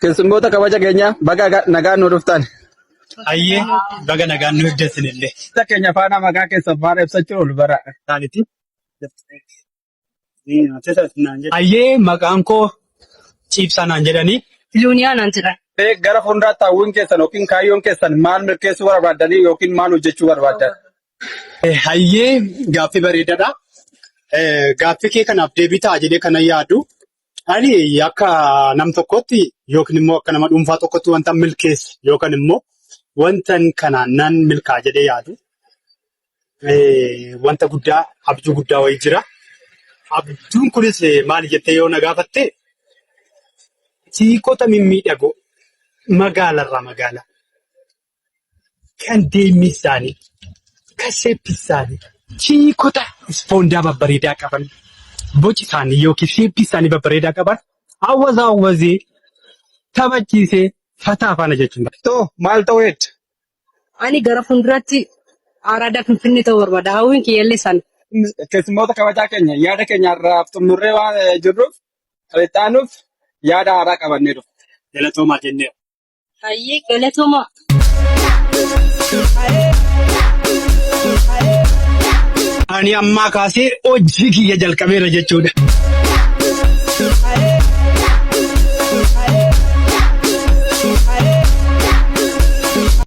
Keessummoota kabaja keenya baga nagaan nu dhuftan. Ayyee baga nagaan nu hiddeessinillee. Isa keenya faana maqaa keessan faana ibsachuu ol bara. Taaniti. Ayyee maqaan koo Ciibsaa naan jedhanii. Luuniyaa naan jedhan. Gara fuulduraatti hawwiin keessan yookiin kaayyoon keessan maal milkeessuu barbaadanii yookiin maal hojjechuu barbaadan? Ayyee gaaffii bareedaadha. Gaaffii kee kanaaf deebii ta'a jedhee kana yaadu. Ani akka nam tokkotti yookiin immoo akka nama dhuunfaa tokkotti wanta milkeessu yookaan immoo wanta kanaan nan milkaa'a jedhee yaadu. Wanta guddaa abjuu guddaa wayii jira. Abjuun kunis maali jettee yoo na gaafatte siikota mimmiidhagoo magaalarraa magaalaa kan deemni isaanii kan sheeppi isaanii siikota ispoondaa babbareedaa qaban boci isaanii yookiin sheeppi isaanii babbareedaa qaban hawwazee taphachiisee fataa faana jechuudha. Maal ta'uu hedduu? Ani gara fuulduraatti Araadaa Finfinnee ta'uu barbaada. Hawwiin kiyyaallee sana. Keessummoota kabajaa keenya yaada keenya irraa xumurree waan jirruuf xaanuuf yaada haaraa qabannee dhufu. Galatoomaa jenneera. Ayyee galatoomaa. Ani ammaa kaasee hojii kiyya jalqabeera jechuudha.